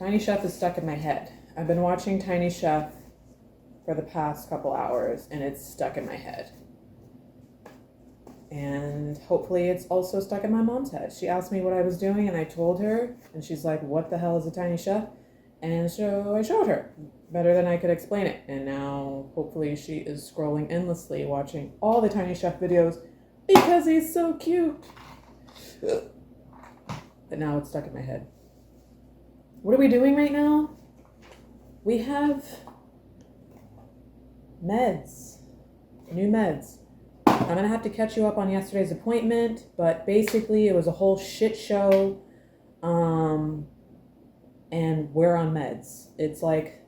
Tiny Chef is stuck in my head. I've been watching Tiny Chef for the past couple hours and it's stuck in my head. And hopefully it's also stuck in my mom's head. She asked me what I was doing and I told her, and she's like, what the hell is a Tiny Chef? And so I showed her better than I could explain it. And now hopefully she is scrolling endlessly watching all the Tiny Chef videos because he's so cute. But now it's stuck in my head. What are we doing right now? We have meds, new meds. I'm going to have to catch you up on yesterday's appointment, but basically it was a whole shit show. And we're on meds. It's like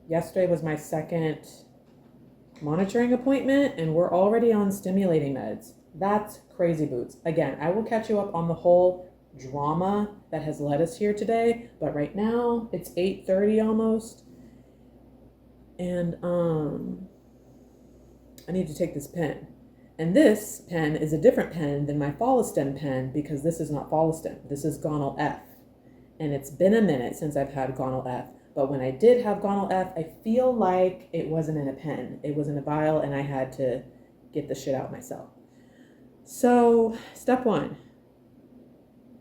yesterday was my second monitoring appointment and we're already on stimulating meds. That's crazy boots. Again, I will catch you up on the whole drama that has led us here today, but right now it's 8:30 almost. And I need to take this pen. And this pen is a different pen than my Follistim pen because this is not Follistim. This is Gonal F. And it's been a minute since I've had Gonal F. But when I did have Gonal F, I feel like it wasn't in a pen. It was in a vial and I had to get the shit out myself. So, step one.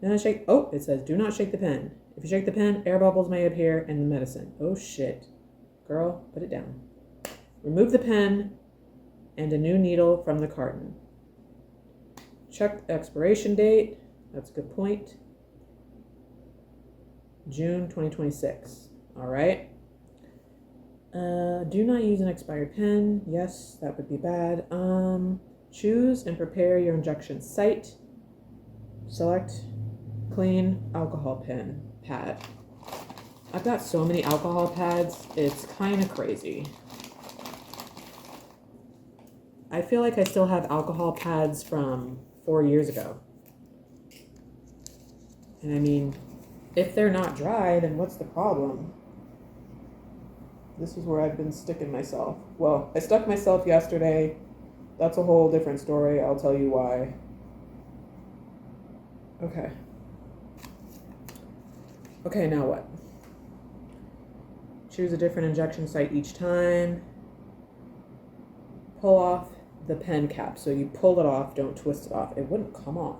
Do not shake. Oh, it says do not shake the pen. If you shake the pen, air bubbles may appear in the medicine. Oh shit. Girl, put it down. Remove the pen and a new needle from the carton. Check the expiration date. That's a good point. June 2026. All right. Do not use an expired pen. Yes, that would be bad. Choose and prepare your injection site. Select clean alcohol pen pad. I've got so many alcohol pads. It's kind of crazy. I feel like I still have alcohol pads from 4 years ago. And I mean, if they're not dry, then what's the problem? This is where I've been sticking myself. Well, I stuck myself yesterday. That's a whole different story. I'll tell you why. Okay. Okay, now what? Choose a different injection site each time. Pull off the pen cap. So you pull it off, don't twist it off. It wouldn't come off.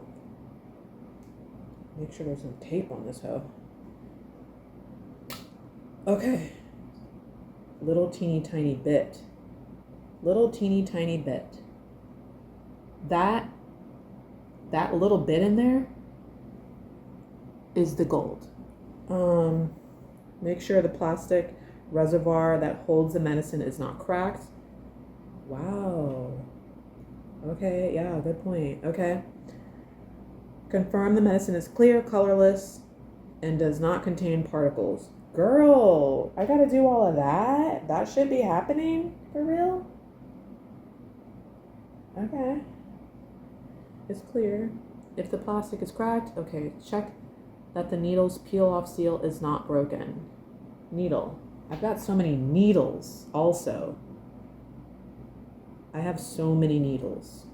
Make sure there's some tape on this hoe. Okay. Little teeny tiny bit. Little teeny tiny bit. That little bit in there is the gold. Make sure the plastic reservoir that holds the medicine is not cracked. Wow. Okay, yeah, good point. Okay. Confirm the medicine is clear, colorless, and does not contain particles. Girl, I gotta do all of that? That should be happening? For real? Okay. It's clear. If the plastic is cracked, okay, check that the needle's peel-off seal is not broken. Needle. I've got so many needles also. I have so many needles.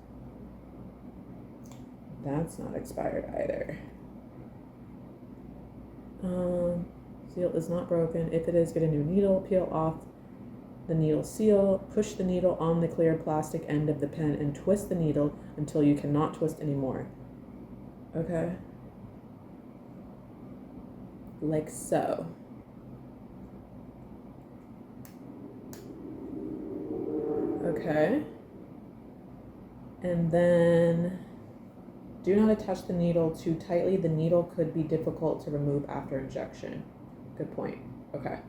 That's not expired either. Seal is not broken. If it is, get a new needle. Peel off the needle seal. Push the needle on the clear plastic end of the pen and twist the needle until you cannot twist anymore. Okay. Like so. Okay. And then do not attach the needle too tightly. The needle could be difficult to remove after injection. Good point. Okay.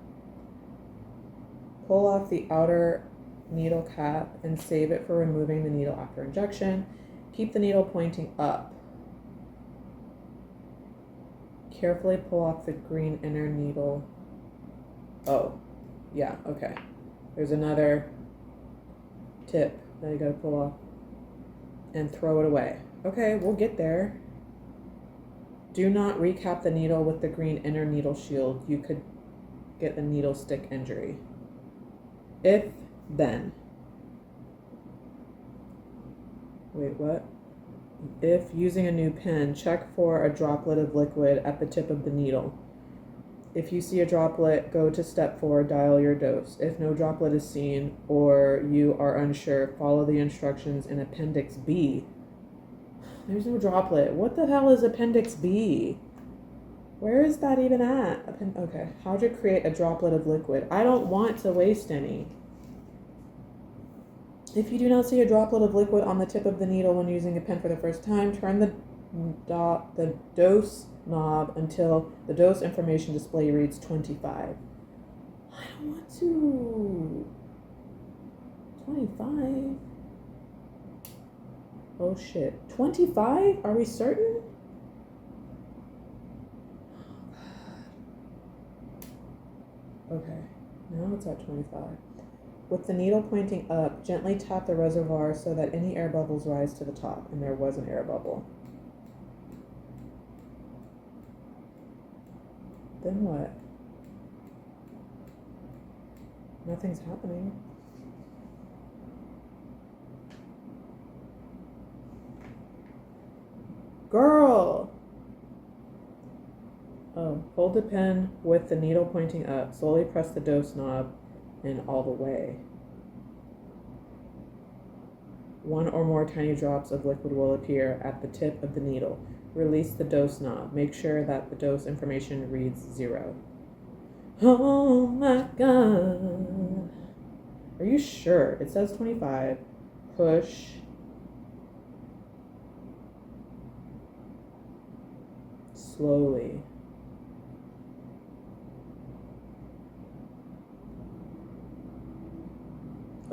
Pull off the outer needle cap and save it for removing the needle after injection. Keep the needle pointing up. Carefully pull off the green inner needle. Oh, yeah, okay. There's another tip that you gotta pull off and throw it away. Okay, we'll get there. Do not recap the needle with the green inner needle shield. You could get a needle stick injury. If then. Wait, what? If using a new pen, check for a droplet of liquid at the tip of the needle. If you see a droplet, go to step 4, dial your dose. If no droplet is seen or you are unsure, follow the instructions in Appendix B. There's no droplet. What the hell is Appendix B? Where is that even at? Okay, how to create a droplet of liquid. I don't want to waste any. If you do not see a droplet of liquid on the tip of the needle when using a pen for the first time, turn the dose knob until the dose information display reads 25. I don't want to. 25? Oh shit. 25? Are we certain? Okay, now it's at 25. With the needle pointing up, gently tap the reservoir so that any air bubbles rise to the top. And there was an air bubble. Then what? Nothing's happening. Girl! Oh, hold the pen with the needle pointing up. Slowly press the dose knob and all the way. 1 or more tiny drops of liquid will appear at the tip of the needle. Release the dose knob. Make sure that the dose information reads 0. Oh my god. Are you sure? It says 25. Push. Slowly.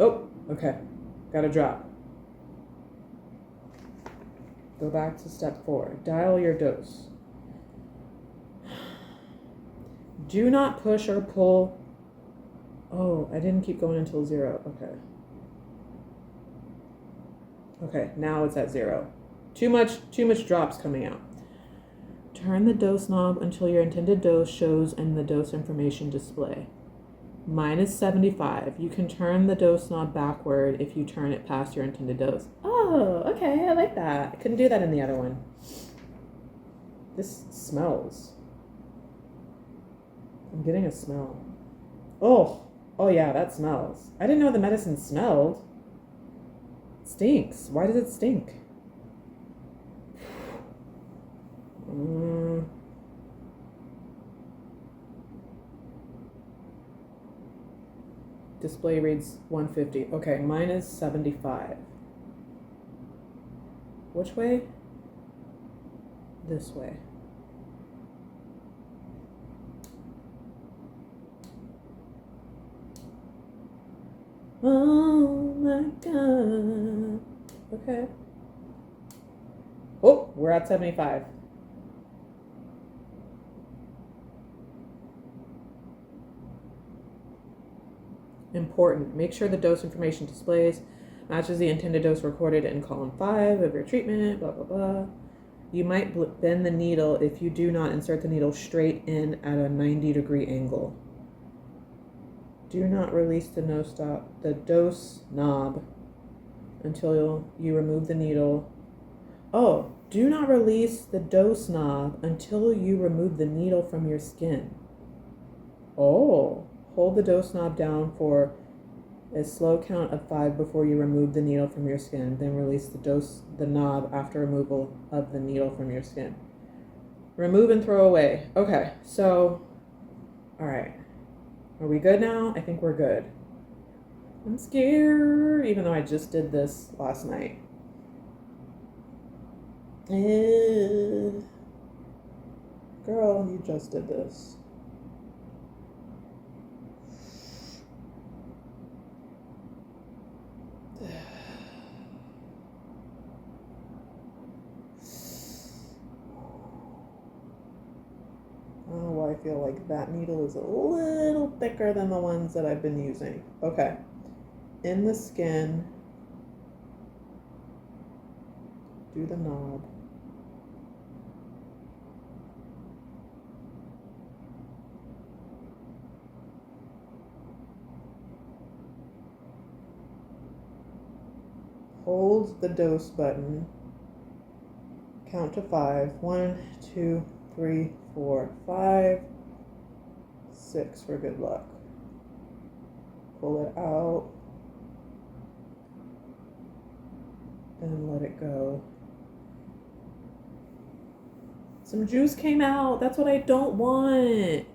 Oh, okay. Got a drop. Go back to step 4. Dial your dose. Do not push or pull. Oh, I didn't keep going until 0. Okay. Okay, now it's at 0. Too much drops coming out. Turn the dose knob until your intended dose shows in the dose information display. Mine is 75. You can turn the dose knob backward if you turn it past your intended dose. Oh, okay, I like that. I couldn't do that in the other one. This smells. I'm getting a smell. Oh yeah, that smells. I didn't know the medicine smelled. It stinks. Why does it stink? Display reads 150. Okay, mine is 75. Which way? This way. Oh my god. Okay. Oh, we're at 75. Important. Make sure the dose information displays matches the intended dose recorded in column 5 of your treatment, blah, blah, blah. You might bend the needle if you do not insert the needle straight in at a 90-degree angle. Do not release the dose knob until you remove the needle. Oh, do not release the dose knob until you remove the needle from your skin. Oh. Hold the dose knob down for a slow count of 5 before you remove the needle from your skin. Then release the knob after removal of the needle from your skin. Remove and throw away. Okay, so, all right. Are we good now? I think we're good. I'm scared, even though I just did this last night. Girl, you just did this. I feel like that needle is a little thicker than the ones that I've been using. Okay. In the skin, do the knob. Hold the dose button. Count to 5. 1, 2, 3, 4, 5. 6 for good luck. Pull it out. And let it go. Some juice came out. That's what I don't want.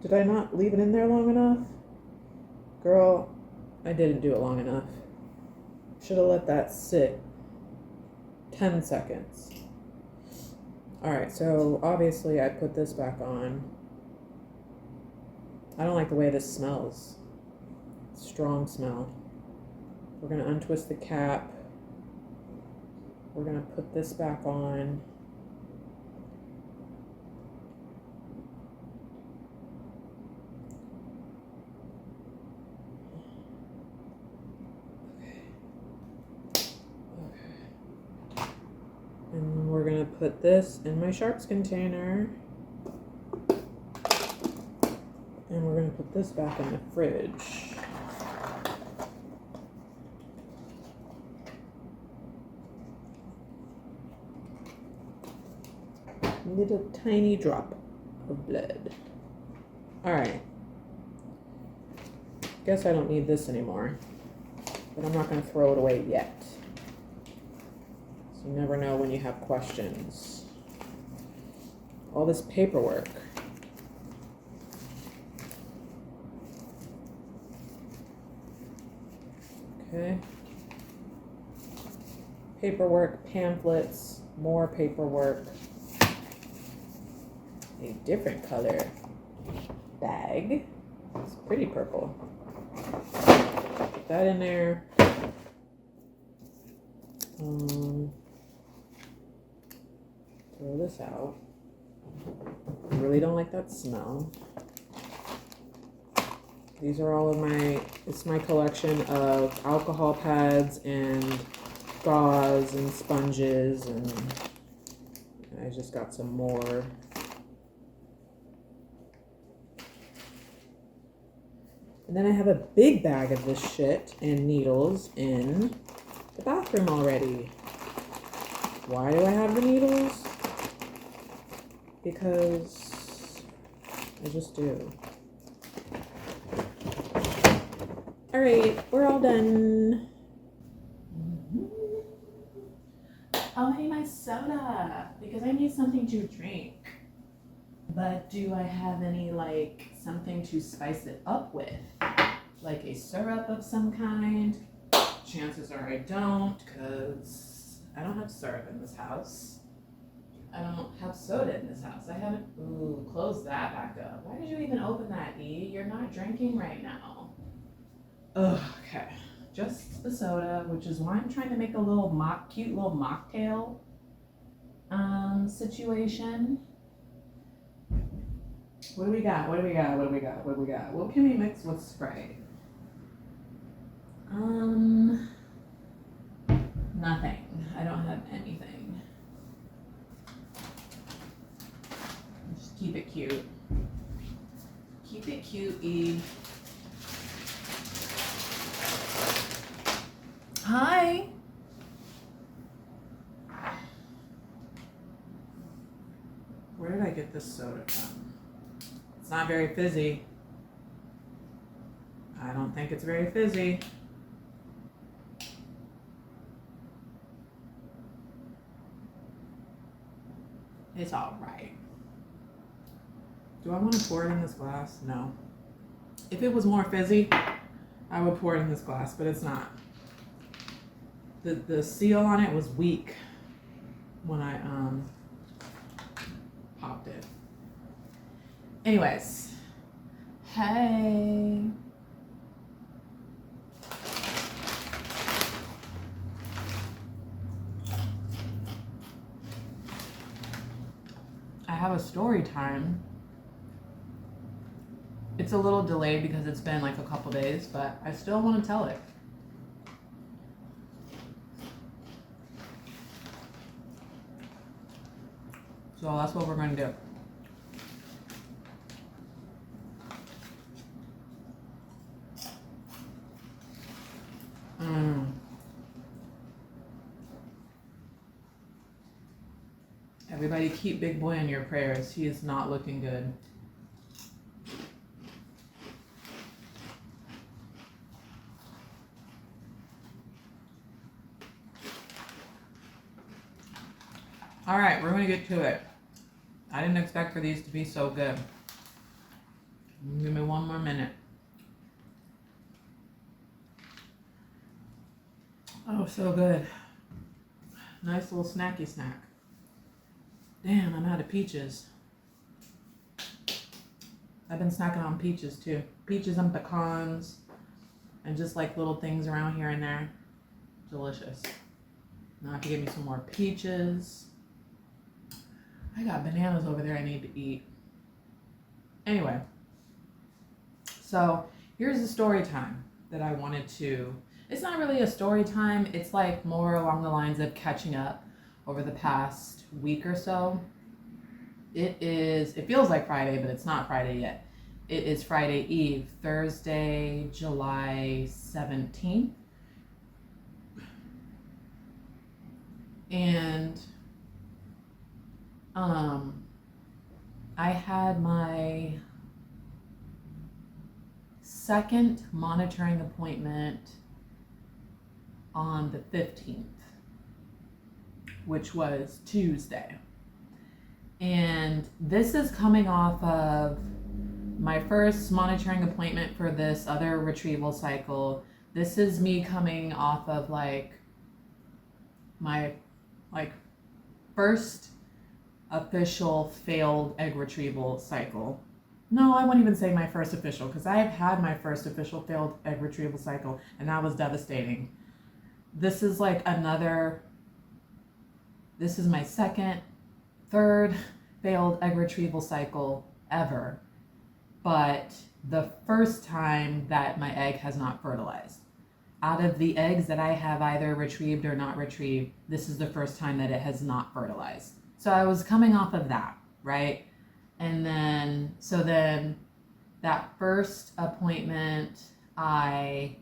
Did I not leave it in there long enough? Girl, I didn't do it long enough. Should have let that sit 10 seconds. Alright, so obviously I put this back on. I don't like the way this smells. Strong smell. We're going to untwist the cap. We're going to put this back on. Okay. And we're going to put this in my sharps container. And we're going to put this back in the fridge. Little tiny drop of blood. Alright. Guess I don't need this anymore. But I'm not going to throw it away yet. So you never know when you have questions. All this paperwork. Okay. Paperwork, pamphlets, more paperwork. A different color bag. It's pretty purple. Put that in there. Throw this out. I really don't like that smell. These are all of it's my collection of alcohol pads and gauze and sponges, and I just got some more. And then I have a big bag of this shit and needles in the bathroom already. Why do I have the needles? Because I just do. All right, we're all done. Oh, I need my soda because I need something to drink. But do I have any, like, something to spice it up with? Like a syrup of some kind? Chances are I don't, because I don't have syrup in this house. I don't have soda in this house. I haven't, close that back up. Why did you even open that, E? You're not drinking right now. Ugh, okay. Just the soda, which is why I'm trying to make a little cute little mocktail situation. What do we got? What can we mix with Sprite? Nothing. I don't have anything. Just keep it cute. Keep it cute, E. Hi. Where did I get this soda from? It's not very fizzy. I don't think it's very fizzy. It's all right. Do I want to pour it in this glass? No. If it was more fizzy, I would pour it in this glass, but it's not. The seal on it was weak when I popped it. Anyways, hey. I have a story time. It's a little delayed because it's been like a couple days, but I still want to tell it. So that's what we're going to do. Everybody keep Big Boy in your prayers. He is not looking good. All right, we're gonna get to it. I didn't expect for these to be so good. Give me one more minute. Oh, so good. Nice little snacky snack. Damn, I'm out of peaches. I've been snacking on peaches too. Peaches and pecans and just like little things around here and there. Delicious. Now I have to get me some more peaches. I got bananas over there I need to eat. Anyway, so here's the story time that I wanted to. It's not really a story time. It's like more along the lines of catching up over the past week or so. It feels like Friday, but it's not Friday yet. It is Friday Eve, Thursday, July 17th. And I had my second monitoring appointment on the 15th, which was Tuesday. And this is coming off of my first monitoring appointment for this other retrieval cycle. This is me coming off of like my first official failed egg retrieval cycle. No, I wouldn't even say my first official, because I have had my first official failed egg retrieval cycle, and that was devastating. This is like this is my third failed egg retrieval cycle ever, but the first time that my egg has not fertilized. Out of the eggs that I have either retrieved or not retrieved, this is the first time that it has not fertilized. So I was coming off of that, right? And then that first appointment, I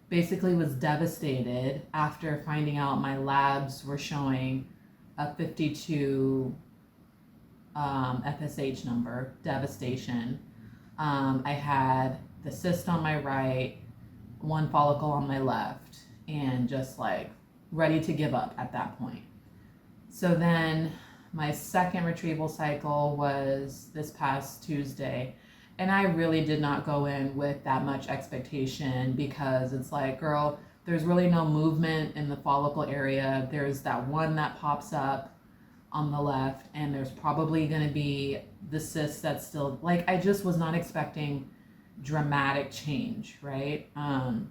basically was devastated after finding out my labs were showing a 52 FSH number. Devastation. I had the cyst on my right, one follicle on my left, and just like ready to give up at that point. So then my second retrieval cycle was this past Tuesday, and I really did not go in with that much expectation, because it's like, girl, there's really no movement in the follicle area. There's that one that pops up on the left, and there's probably going to be the cyst that's still, like, I just was not expecting dramatic change, right? And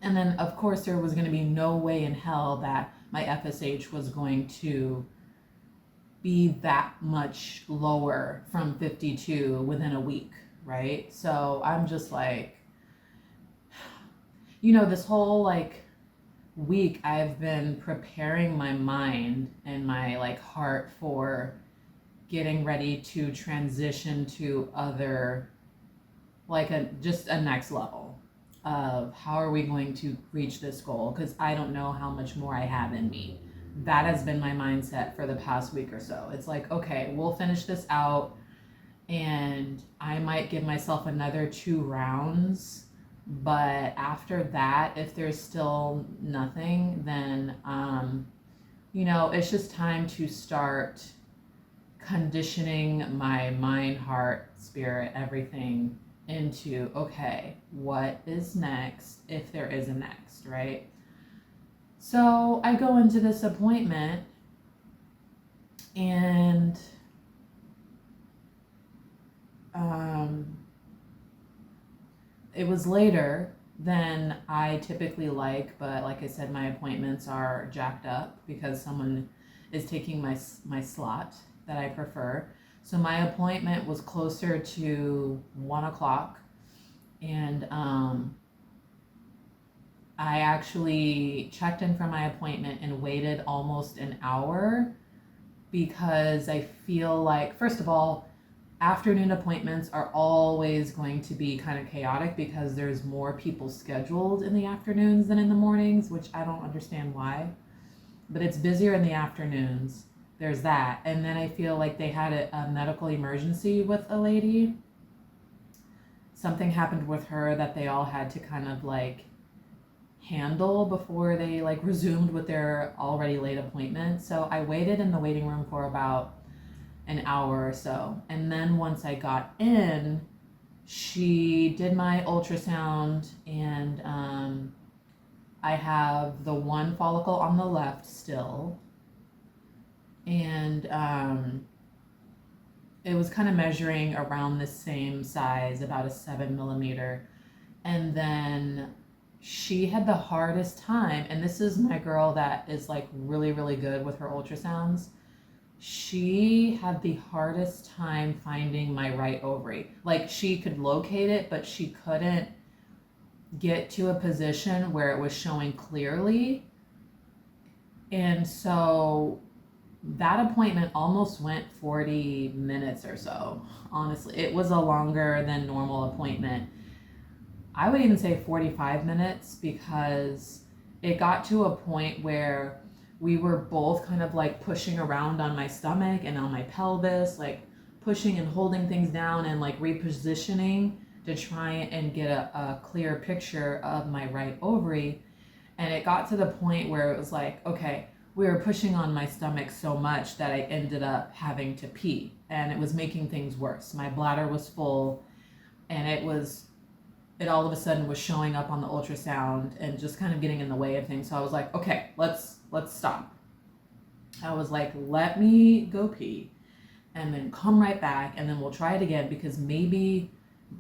then of course there was going to be no way in hell that my FSH was going to be that much lower from 52 within a week, right? So I'm just like, this whole like week I've been preparing my mind and my like heart for getting ready to transition to other, like just a next level of how are we going to reach this goal, because I don't know how much more I have in me. That has been my mindset for the past week or so. It's like, okay, we'll finish this out, and I might give myself another 2 rounds, but after that, if there's still nothing, then it's just time to start conditioning my mind, heart, spirit, everything into, okay, what is next, if there is a next, right? So I go into this appointment, and it was later than I typically like, but like I said, my appointments are jacked up because someone is taking my slot that I prefer. So my appointment was closer to 1 o'clock, and I actually checked in for my appointment and waited almost an hour, because I feel like, first of all, afternoon appointments are always going to be kind of chaotic because there's more people scheduled in the afternoons than in the mornings, which I don't understand why, but it's busier in the afternoons. There's that. And then I feel like they had a medical emergency with a lady. Something happened with her that they all had to kind of like handle before they like resumed with their already late appointment. So I waited in the waiting room for about an hour or so. And then once I got in, she did my ultrasound, and I have the one follicle on the left still. And it was kind of measuring around the same size, about a 7 millimeter. And then she had the hardest time, and this is my girl that is like really, really good with her ultrasounds. She had the hardest time finding my right ovary. Like, she could locate it, but she couldn't get to a position where it was showing clearly. And so that appointment almost went 40 minutes or so. Honestly, it was a longer than normal appointment. I would even say 45 minutes, because it got to a point where we were both kind of like pushing around on my stomach and on my pelvis, like pushing and holding things down and like repositioning to try and get a clear picture of my right ovary. And it got to the point where it was like, okay, we were pushing on my stomach so much that I ended up having to pee, and it was making things worse. My bladder was full, and it all of a sudden was showing up on the ultrasound and just kind of getting in the way of things. So I was like, okay, let's stop. I was like, let me go pee and then come right back, and then we'll try it again, because maybe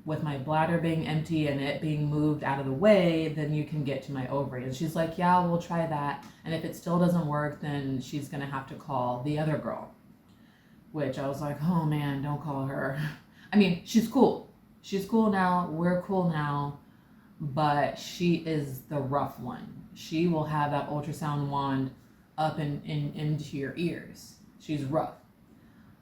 with my bladder being empty and it being moved out of the way, then you can get to my ovary. And she's like, yeah, we'll try that. And if it still doesn't work, then she's gonna have to call the other girl. Which I was like, oh man, don't call her. I mean, she's cool. She's cool now. We're cool now. But she is the rough one. She will have that ultrasound wand up into your ears. She's rough.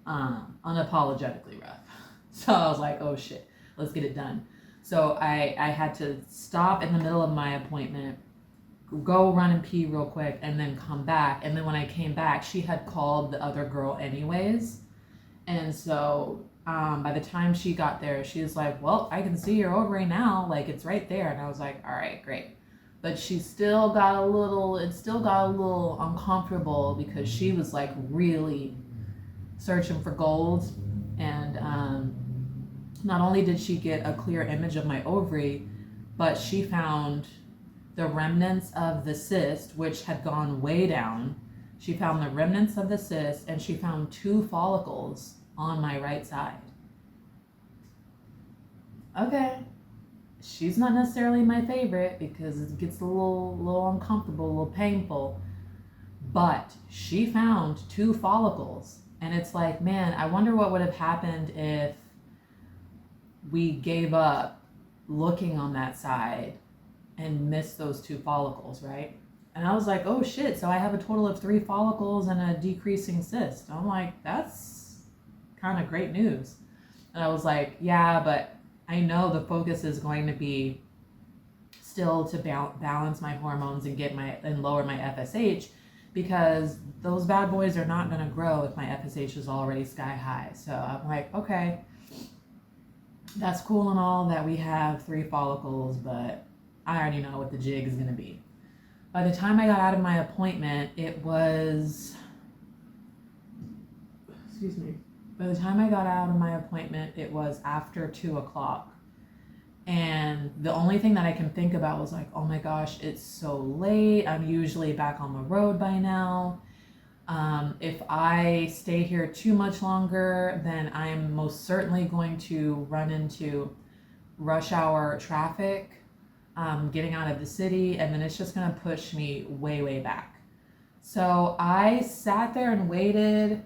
Unapologetically rough. So I was like, oh shit, let's get it done. So I had to stop in the middle of my appointment, go run and pee real quick, and then come back. And then when I came back, she had called the other girl anyways. And so by the time she got there, she was like, well, I can see your ovary now, like it's right there. And I was like, all right, great. But it still got a little uncomfortable, because she was like really searching for gold. And not only did she get a clear image of my ovary, but she found the remnants of the cyst, which had gone way down. She found the remnants of the cyst, and she found 2 follicles on my right side. Okay, she's not necessarily my favorite, because it gets a little uncomfortable, a little painful. But she found 2 follicles, and it's like, man, I wonder what would have happened if we gave up looking on that side and missed those 2 follicles, right? And I was like, oh shit, so I have a total of 3 follicles and a decreasing cyst. I'm like, that's kind of great news. And I was like, yeah, but I know the focus is going to be still to balance my hormones and lower my FSH, because those bad boys are not going to grow if my FSH is already sky high. So I'm like, okay, that's cool and all that we have 3 follicles, but I already know what the jig is going to be. By the time I got out of my appointment, it was, by the time I got out of my appointment, it was after 2 o'clock. And the only thing that I can think about was like, oh my gosh, it's so late. I'm usually back on the road by now. If I stay here too much longer, then I'm most certainly going to run into rush hour traffic, getting out of the city, and then it's just going to push me way, way back. So I sat there and waited.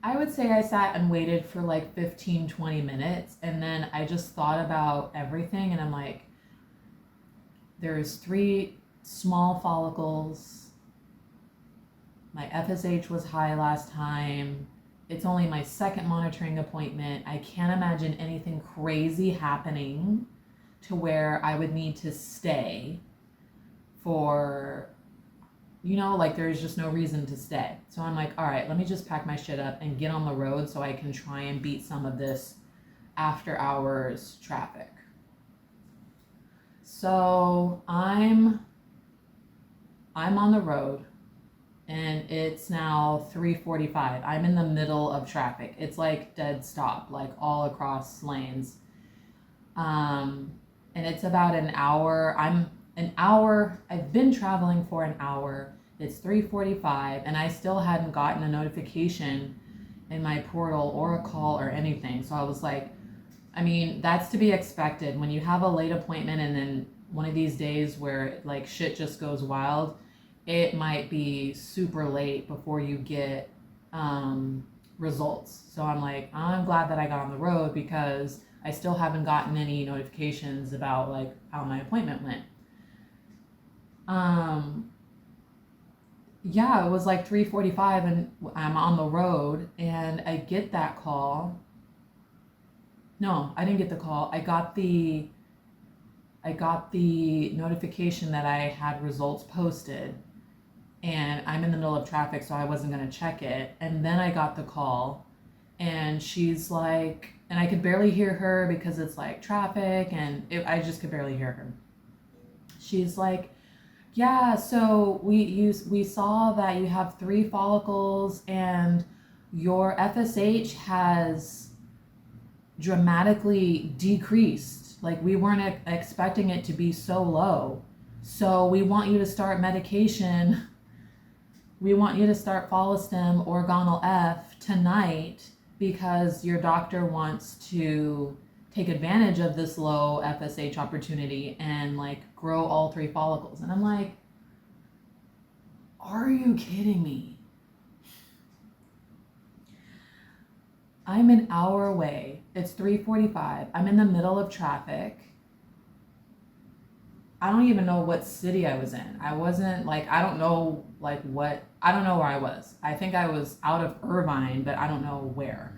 I would say I sat and waited for like 15, 20 minutes, and then I just thought about everything, and I'm like, there's 3 small follicles. My FSH was high last time. It's only my 2nd monitoring appointment. I can't imagine anything crazy happening to where I would need to stay for, like there's just no reason to stay. So I'm like, all right, let me just pack my shit up and get on the road so I can try and beat some of this after hours traffic. So I'm on the road and it's now 3:45. I'm in the middle of traffic. It's like dead stop, like all across lanes. Um, and it's about an hour. I've been traveling for an hour. It's 3:45 and I still hadn't gotten a notification in my portal or a call or anything. So I was like, I mean, that's to be expected when you have a late appointment and then one of these days where like shit just goes wild, it might be super late before you get results. So I'm like, I'm glad that I got on the road because I still haven't gotten any notifications about like how my appointment went. Yeah, it was like 3:45 and I'm on the road and I get that call. No, I didn't get the call. I got the notification that I had results posted and I'm in the middle of traffic so I wasn't going to check it. And then I got the call and she's like, and I could barely hear her because it's like traffic and I just could barely hear her. She's like, yeah, so we saw that you have 3 follicles and your FSH has dramatically decreased. Like we weren't expecting it to be so low. So we want you to start medication. We want you to start Follistim or Gonal F tonight because your doctor wants to take advantage of this low FSH opportunity and like grow all 3 follicles. And I'm like, are you kidding me? I'm an hour away. It's 3:45. I'm in the middle of traffic. I don't even know what city I was in. I wasn't like, I don't know like what, I don't know where I was. I think I was out of Irvine, but I don't know where.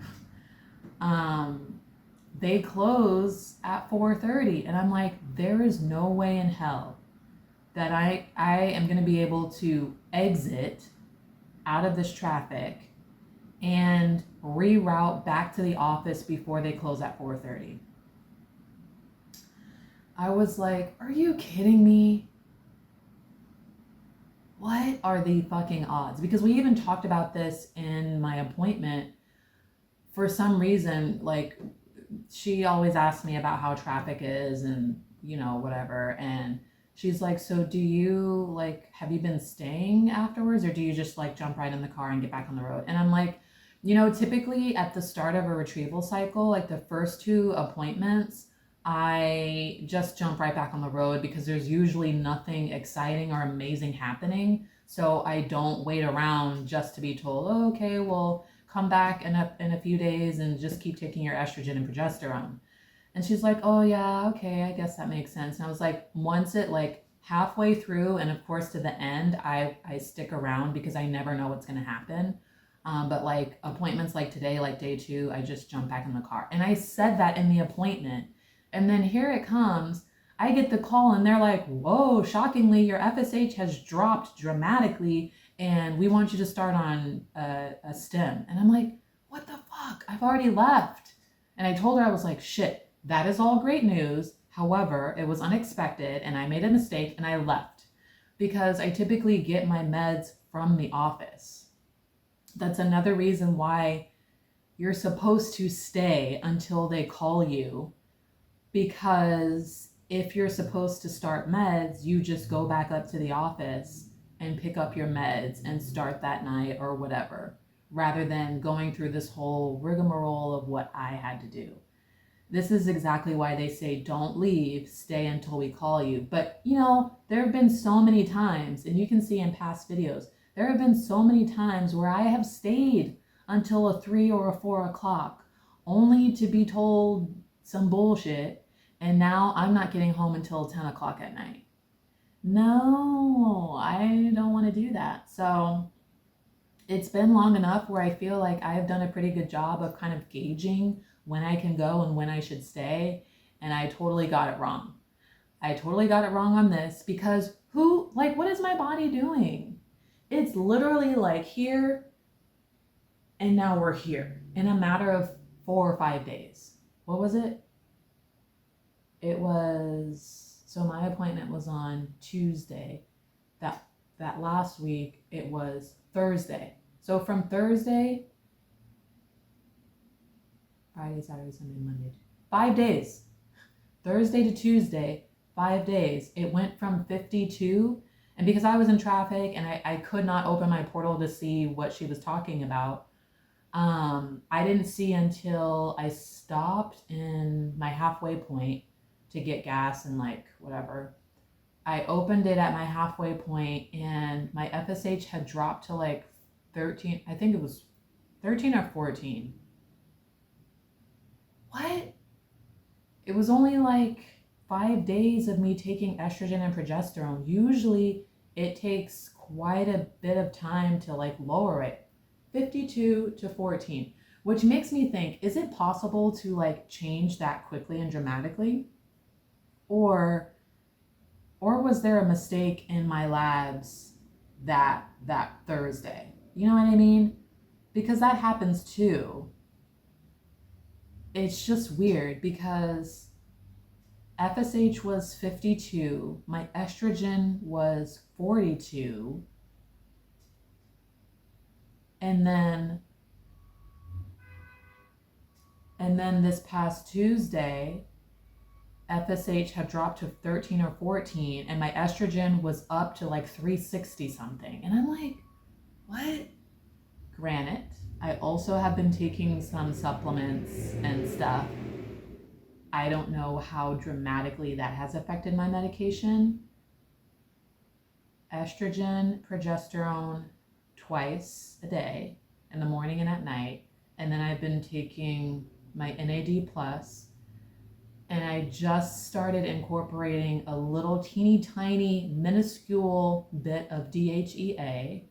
They close at 4:30 and I'm like, there is no way in hell that I am going to be able to exit out of this traffic and reroute back to the office before they close at 4:30. I was like, are you kidding me? What are the fucking odds? Because we even talked about this in my appointment. For some reason, like she always asks me about how traffic is and you know whatever, and she's like, so do you like, have you been staying afterwards or do you just like jump right in the car and get back on the road? And I'm like, you know, typically at the start of a retrieval cycle, like the first 2 appointments, I just jump right back on the road because there's usually nothing exciting or amazing happening. So I don't wait around just to be told, oh, okay, well, come back in a few days and just keep taking your estrogen and progesterone. And she's like, oh yeah, okay, I guess that makes sense. And I was like, once it like halfway through and of course to the end, I stick around because I never know what's going to happen. But like appointments like today, like day 2, I just jump back in the car. And I said that in the appointment. And then here it comes. I get the call and they're like, whoa, shockingly, your FSH has dropped dramatically and we want you to start on a stem. And I'm like, what the fuck? I've already left. And I told her, I was like, shit, that is all great news. However, it was unexpected and I made a mistake and I left because I typically get my meds from the office. That's another reason why you're supposed to stay until they call you, because if you're supposed to start meds, you just go back up to the office and pick up your meds and start that night or whatever, rather than going through this whole rigmarole of what I had to do. This is exactly why they say don't leave, stay until we call you. But you know, there have been so many times, and you can see in past videos, there have been so many times where I have stayed until a 3 or a 4 o'clock only to be told some bullshit, and now I'm not getting home until 10 o'clock at night. No, I don't want to do that. So it's been long enough where I feel like I've done a pretty good job of kind of gauging when I can go and when I should stay, and I totally got it wrong. I totally got it wrong on this because what is my body doing? It's literally like here and now we're here in a matter of 4 or 5 days. What was it? It was So my appointment was on Tuesday. That last week it was Thursday. So from Thursday, Friday, Saturday, Sunday, Monday, 5 days. Thursday to Tuesday, 5 days. It went from 52, and because I was in traffic and I could not open my portal to see what she was talking about, I didn't see until I stopped in my halfway point to get gas and like whatever. I opened it at my halfway point and my FSH had dropped to like 13. I think it was 13 or 14. What? It was only like 5 days of me taking estrogen and progesterone. Usually it takes quite a bit of time to like lower it. 52 to 14, which makes me think, is it possible to like change that quickly and dramatically? Or was there a mistake in my labs that Thursday? You know what I mean? Because that happens too. It's just weird because FSH was 52, my estrogen was 42, and then this past Tuesday, FSH had dropped to 13 or 14, and my estrogen was up to like 360 something. And I'm like, what? Granted, I also have been taking some supplements and stuff. I don't know how dramatically that has affected my medication. Estrogen, progesterone twice a day, in the morning and at night. And then I've been taking my NAD+, and I just started incorporating a little teeny tiny minuscule bit of DHEA,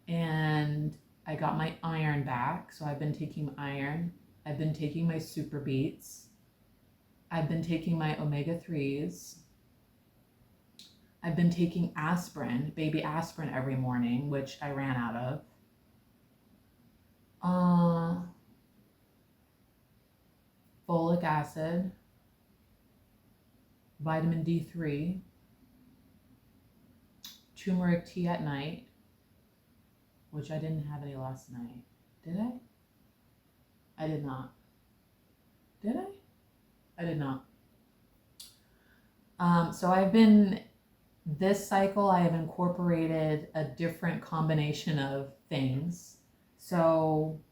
and I got my iron back, so I've been taking iron. I've been taking my super beets. I've been taking my omega-3s. I've been taking aspirin, baby aspirin every morning, which I ran out of. Folic acid, vitamin D3, turmeric tea at night, which I didn't have any last night. Did I? I did not. Did I? I did not. So this cycle, I have incorporated a different combination of things. So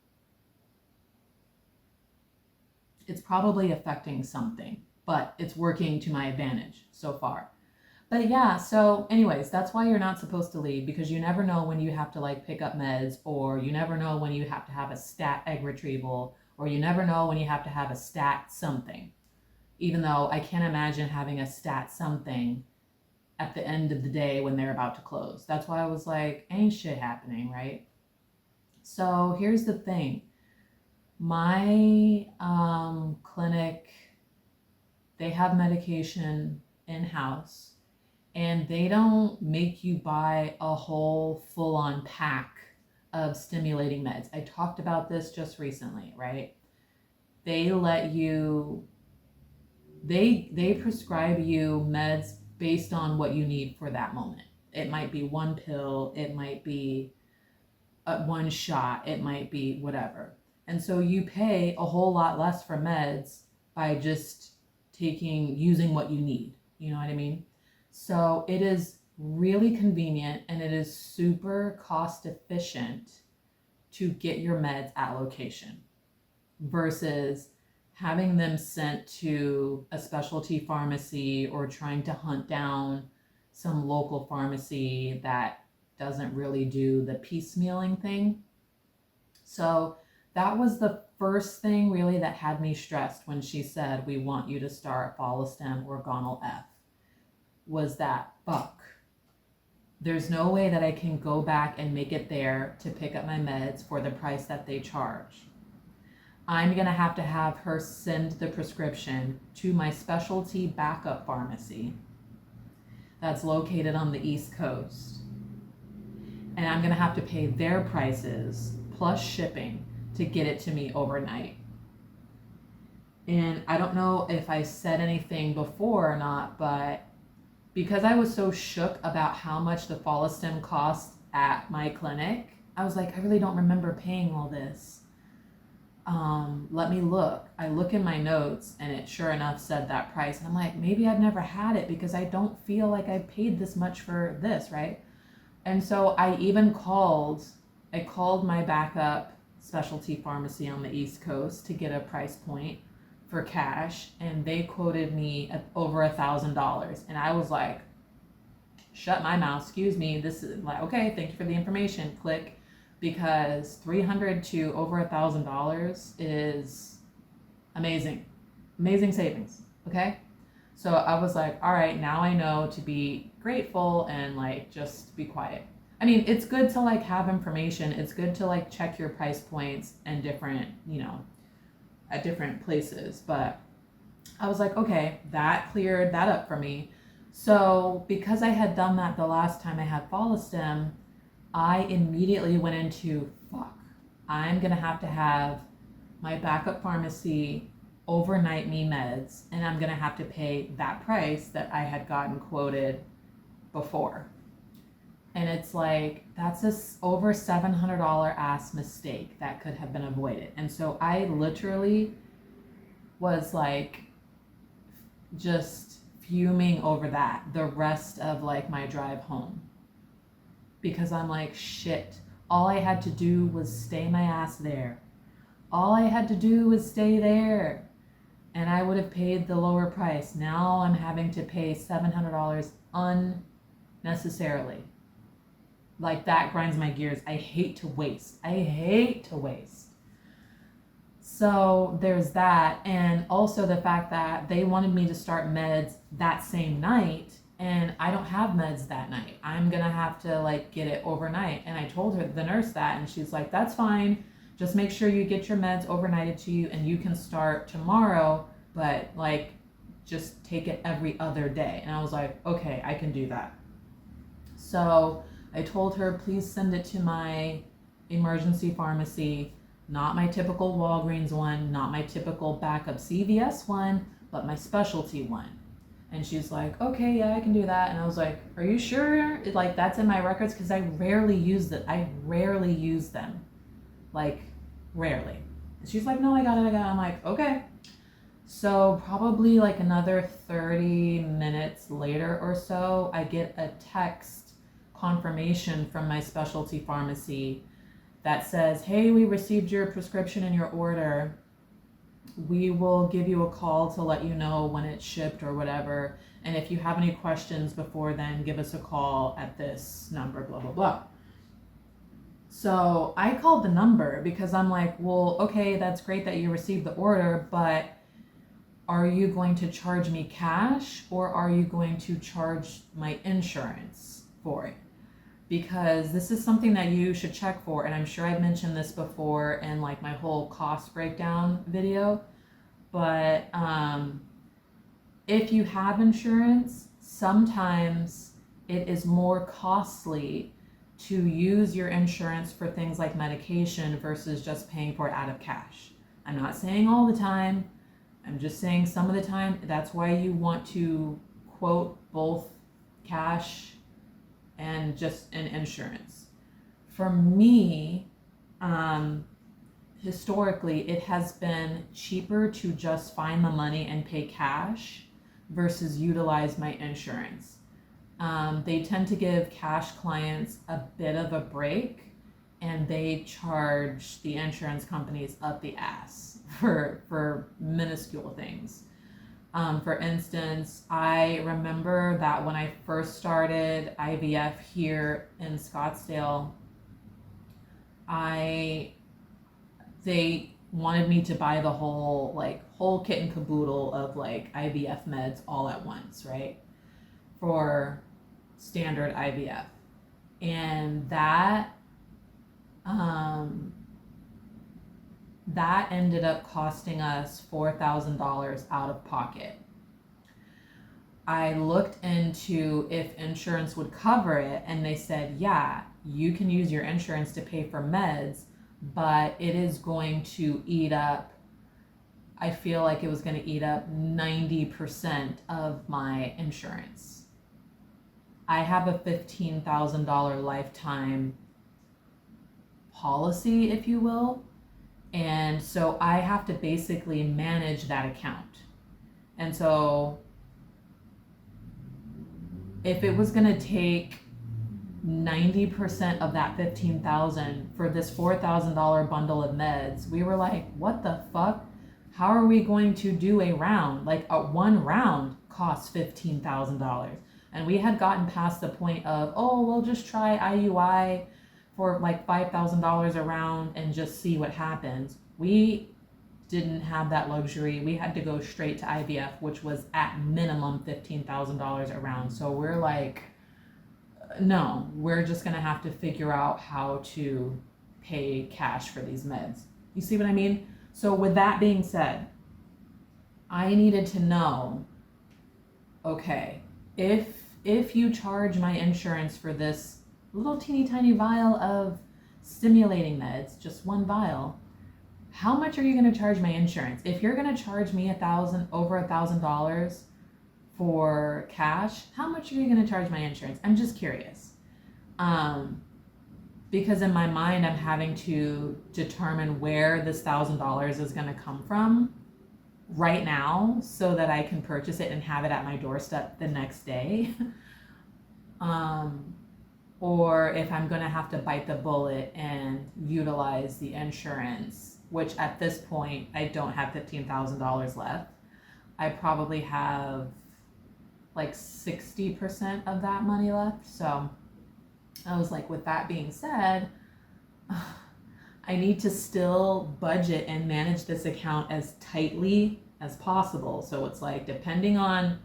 it's probably affecting something, but it's working to my advantage so far. But yeah, so anyways, that's why you're not supposed to leave, because you never know when you have to like pick up meds, or you never know when you have to have a stat egg retrieval, or you never know when you have to have a stat something. Even though I can't imagine having a stat something at the end of the day when they're about to close. That's why I was like, ain't shit happening, right? So here's the thing. My clinic, they have medication in-house, and they don't make you buy a whole full-on pack of stimulating meds. I talked about this just recently, right? They let you, they prescribe you meds based on what you need for that moment. It might be one pill, it might be one shot, it might be whatever. And so you pay a whole lot less for meds by just using what you need. You know what I mean? So it is really convenient, and it is super cost efficient to get your meds at location versus having them sent to a specialty pharmacy or trying to hunt down some local pharmacy that doesn't really do the piecemealing thing. So that was the first thing really that had me stressed when she said, we want you to start Follistim or Gonal F, was that, fuck, there's no way that I can go back and make it there to pick up my meds for the price that they charge. I'm going to have her send the prescription to my specialty backup pharmacy that's located on the East Coast. And I'm going to have to pay their prices plus shipping to get it to me overnight. And I don't know if I said anything before or not, but because I was so shook about how much the Follistim cost at my clinic, I was like, I really don't remember paying all this. Let me look. I look in my notes and it sure enough said that price. And I'm like, maybe I've never had it because I don't feel like I paid this much for this, right? And so I called my backup specialty pharmacy on the East Coast to get a price point for cash, and they quoted me at over $1,000. And I was like, shut my mouth, excuse me. This is like, okay, thank you for the information. Click. Because $300 to over $1,000 is amazing savings. Okay, so I was like, all right, now I know to be grateful and like just be quiet. I mean, it's good to like have information. It's good to like check your price points and different, at different places. But I was like, okay, that cleared that up for me. So because I had done that the last time I had Follistim, I immediately went into, fuck, I'm going to have my backup pharmacy overnight me meds, and I'm going to have to pay that price that I had gotten quoted before. And it's like, that's over $700 ass mistake that could have been avoided. And so I literally was like, just fuming over that the rest of like my drive home. Because I'm like, shit, all I had to do was stay my ass there. All I had to do was stay there. And I would have paid the lower price. Now I'm having to pay $700 unnecessarily. Like, that grinds my gears. I hate to waste. So there's that. And also the fact that they wanted me to start meds that same night. And I don't have meds that night. I'm going to have to like get it overnight. And I told her, the nurse, that, and she's like, that's fine. Just make sure you get your meds overnighted to you and you can start tomorrow, but like just take it every other day. And I was like, okay, I can do that. So I told her, please send it to my emergency pharmacy, not my typical Walgreens one, not my typical backup CVS one, but my specialty one. And she's like, okay, yeah, I can do that. And I was like, are you sure? Like, that's in my records? Because I rarely use them. Like, rarely. And she's like, no, I got it. I'm like, okay. So probably like another 30 minutes later or so, I get a text confirmation from my specialty pharmacy that says, hey, we received your prescription and your order. We will give you a call to let you know when it's shipped or whatever. And if you have any questions before then, give us a call at this number, blah, blah, blah. So I called the number because I'm like, well, okay, that's great that you received the order, but are you going to charge me cash or are you going to charge my insurance for it? Because this is something that you should check for, and I'm sure I've mentioned this before in like my whole cost breakdown video, but if you have insurance, sometimes it is more costly to use your insurance for things like medication versus just paying for it out of cash. I'm not saying all the time, I'm just saying some of the time. That's why you want to quote both cash and just an insurance. For me, historically, it has been cheaper to just find the money and pay cash versus utilize my insurance. They tend to give cash clients a bit of a break, and they charge the insurance companies up the ass for minuscule things. For instance, I remember that when I first started IVF here in Scottsdale, they wanted me to buy the whole kit and caboodle of like IVF meds all at once, right? For standard IVF. And that ended up costing us $4,000 out of pocket. I looked into if insurance would cover it, and they said, yeah, you can use your insurance to pay for meds, but it is going to eat up I feel like it was going to eat up 90% of my insurance. I have a $15,000 lifetime policy, if you will. And so I have to basically manage that account. And so if it was going to take 90% of that 15,000 for this $4,000 bundle of meds, we were like, what the fuck? How are we going to do a round? Like a one round costs $15,000. And we had gotten past the point of, oh, we'll just try IUI for like $5,000 a round and just see what happens. We didn't have that luxury. We had to go straight to IVF, which was at minimum $15,000 a round. So we're like, no, we're just gonna have to figure out how to pay cash for these meds. You see what I mean? So with that being said, I needed to know, okay, if you charge my insurance for this little teeny tiny vial of stimulating meds, just one vial, how much are you going to charge my insurance? If you're going to charge me over $1,000 for cash, how much are you going to charge my insurance? I'm just curious. Because in my mind, I'm having to determine where this $1,000 is going to come from right now so that I can purchase it and have it at my doorstep the next day. Or if I'm going to have to bite the bullet and utilize the insurance, which at this point, I don't have $15,000 left. I probably have like 60% of that money left. So I was like, with that being said, I need to still budget and manage this account as tightly as possible. So it's like, depending on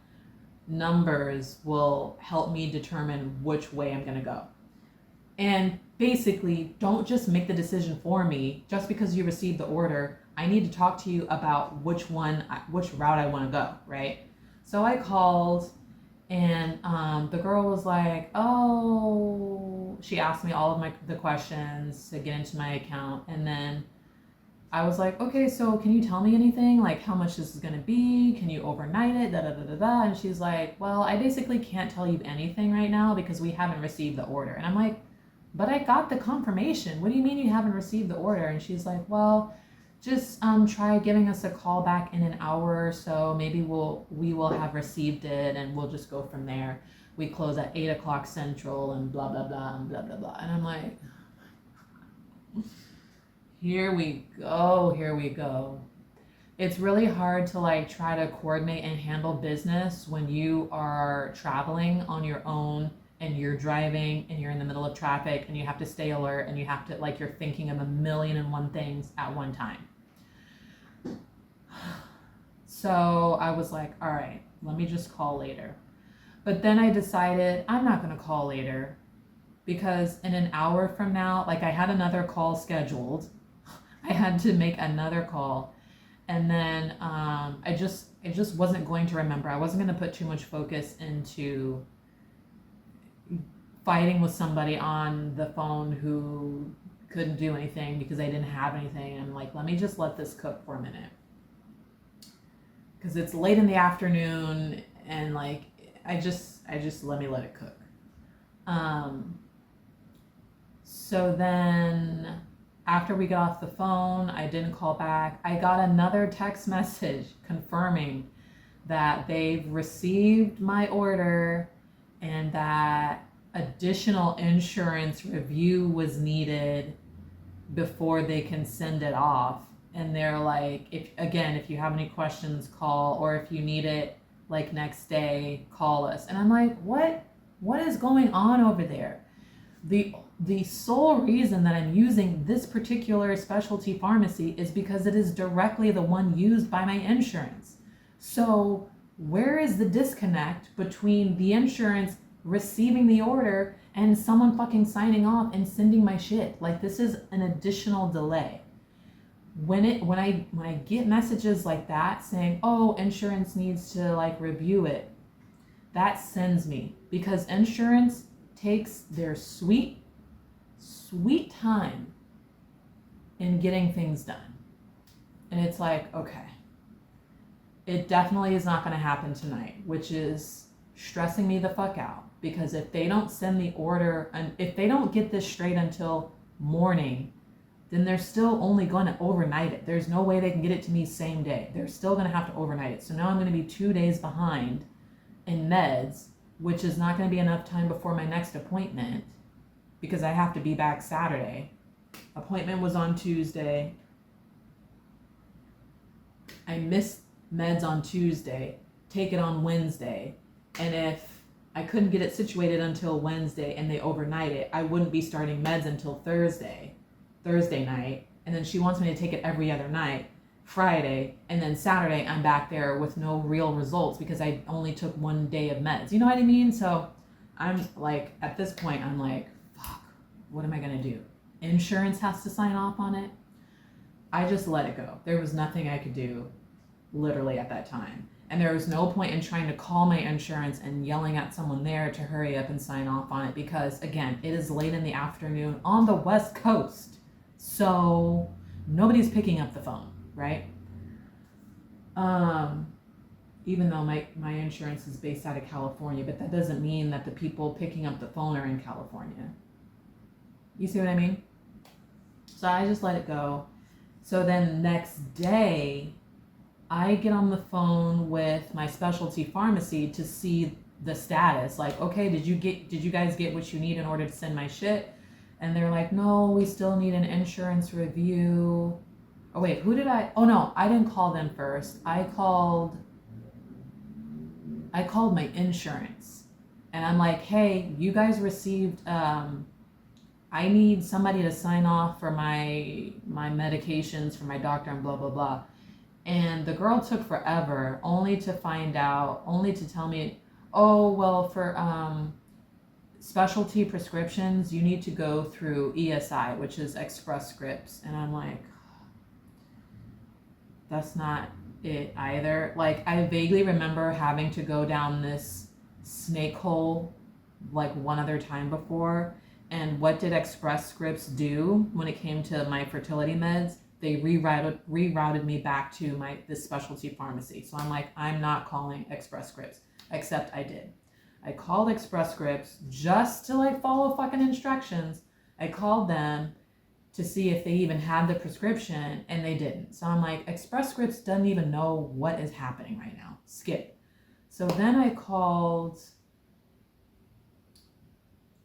numbers will help me determine which way I'm going to go. And basically, don't just make the decision for me just because you received the order. I need to talk to you about which route I want to go, right? So I called, and the girl was like, oh, she asked me all of the questions to get into my account. And then I was like, okay, so can you tell me anything? Like how much this is going to be? Can you overnight it? Da, da, da, da, da. And she's like, well, I basically can't tell you anything right now because we haven't received the order. And I'm like, but I got the confirmation. What do you mean you haven't received the order? And she's like, well, just try giving us a call back in an hour or so. Maybe we will have received it and we'll just go from there. We close at 8 o'clock Central and blah, blah, blah, and blah, blah, blah. And I'm like, here we go. It's really hard to like try to coordinate and handle business when you are traveling on your own and you're driving and you're in the middle of traffic and you have to stay alert and you have to, like, you're thinking of 1,000,001 things at one time. So I was like, all right, let me just call later. But then I decided I'm not going to call later because in an hour from now, like I had another call scheduled. I had to make another call. And then I just wasn't going to remember. I wasn't going to put too much focus into fighting with somebody on the phone who couldn't do anything because I didn't have anything. And I'm like, let me just let this cook for a minute. Because it's late in the afternoon and like, I just let me let it cook. So then after we got off the phone, I didn't call back. I got another text message confirming that they've received my order and that additional insurance review was needed before they can send it off. And they're like, if you have any questions, call, or if you need it like next day, call us. And I'm like, what is going on over there? The sole reason that I'm using this particular specialty pharmacy is because it is directly the one used by my insurance. So where is the disconnect between the insurance receiving the order and someone fucking signing off and sending my shit? Like, this is an additional delay. When I get messages like that saying, oh, insurance needs to like review it, that sends me, because insurance takes their sweet time in getting things done. And it's like, okay, it definitely is not going to happen tonight, which is stressing me the fuck out. Because if they don't send the order, and if they don't get this straight until morning, then they're still only going to overnight it. There's no way they can get it to me same day. They're still going to have to overnight it. So now I'm going to be 2 days behind in meds, which is not going to be enough time before my next appointment because I have to be back Saturday. Appointment was on Tuesday. I missed meds on Tuesday, take it on Wednesday. And if I couldn't get it situated until Wednesday and they overnight it, I wouldn't be starting meds until Thursday night. And then she wants me to take it every other night, Friday, and then Saturday I'm back there with no real results because I only took 1 day of meds. You know what I mean? So I'm like, at this point, I'm like, fuck, what am I going to do? Insurance has to sign off on it. I just let it go. There was nothing I could do literally at that time. And there was no point in trying to call my insurance and yelling at someone there to hurry up and sign off on it because, again, it is late in the afternoon on the West Coast. So nobody's picking up the phone, right? Even though my insurance is based out of California, but that doesn't mean that the people picking up the phone are in California. You see what I mean? So I just let it go. So then next day, I get on the phone with my specialty pharmacy to see the status. Like, okay, did you guys get what you need in order to send my shit? And they're like, no, we still need an insurance review. Oh wait, oh no, I didn't call them first. I called my insurance. And I'm like, hey, you guys received, I need somebody to sign off for my medications for my doctor and blah, blah, blah. And the girl took forever only to tell me, oh, well, for specialty prescriptions, you need to go through ESI, which is Express Scripts. And I'm like, that's not it either. Like, I vaguely remember having to go down this snake hole like one other time before. And what did Express Scripts do when it came to my fertility meds? They rerouted me back to this specialty pharmacy. So I'm like, I'm not calling Express Scripts, except I did. I called Express Scripts just to like follow fucking instructions. I called them to see if they even had the prescription, and they didn't. So I'm like, Express Scripts doesn't even know what is happening right now. Skip. So then I called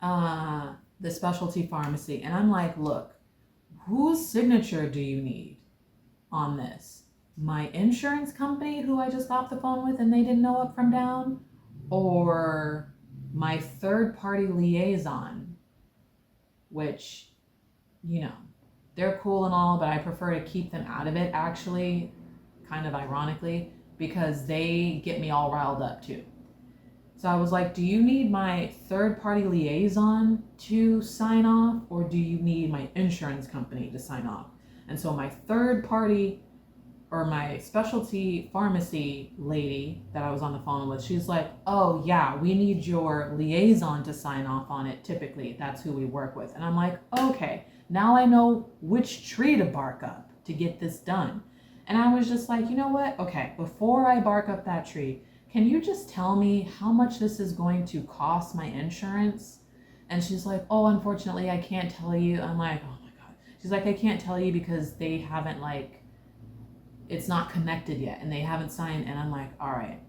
the specialty pharmacy, and I'm like, look, whose signature do you need on this? My insurance company who I just got off the phone with and they didn't know up from down? Or my third party liaison, which, you know, they're cool and all, but I prefer to keep them out of it, actually, kind of ironically, because they get me all riled up too. So I was like, do you need my third party liaison to sign off, or do you need my insurance company to sign off? And so my third party, or my specialty pharmacy lady that I was on the phone with, she's like, oh yeah, we need your liaison to sign off on it. Typically, that's who we work with. And I'm like, okay, now I know which tree to bark up to get this done. And I was just like, you know what? Okay, before I bark up that tree, can you just tell me how much this is going to cost my insurance? And she's like, oh, unfortunately, I can't tell you. I'm like, oh my God. She's like, I can't tell you because they haven't it's not connected yet and they haven't signed. And I'm like, all right.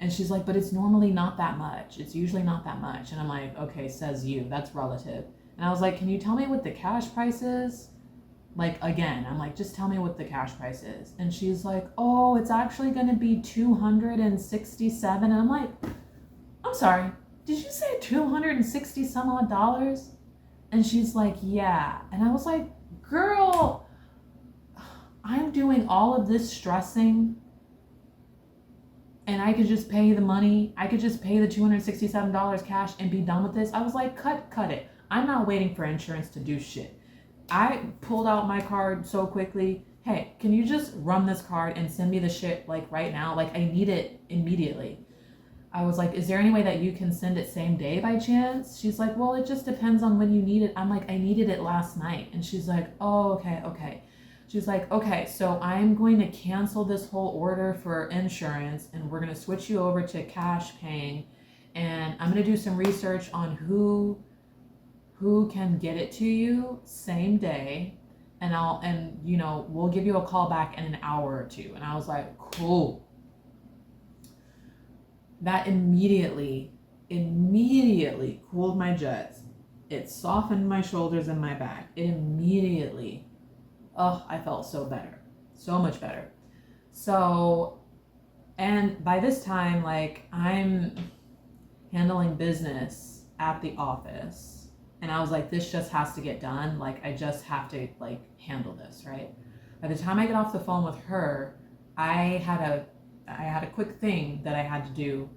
And she's like, but it's normally not that much. It's usually not that much. And I'm like, okay, says you, that's relative. And I was like, can you tell me what the cash price is? Like, again, I'm like, just tell me what the cash price is. And she's like, oh, it's actually going to be $267. And I'm like, I'm sorry, did you say 260 some odd dollars? And she's like, yeah. And I was like, girl, I'm doing all of this stressing and I could just pay the money. I could just pay the $267 cash and be done with this. I was like, cut it. I'm not waiting for insurance to do shit. I pulled out my card so quickly. Hey, can you just run this card and send me the shit like right now? Like, I need it immediately. I was like, is there any way that you can send it same day by chance? She's like, well, it just depends on when you need it. I'm like, I needed it last night. And she's like, oh, okay. She's like, okay, so I'm going to cancel this whole order for insurance and we're going to switch you over to cash paying. And I'm going to do some research on who can get it to you same day. And we'll give you a call back in an hour or two. And I was like, cool. That immediately cooled my jets. It softened my shoulders and my back. It immediately, I felt so better. So much better. So, and by this time, like, I'm handling business at the office. And I was like, this just has to get done. Like, I just have to, like, handle this, right? By the time I get off the phone with her, I had a quick thing that I had to do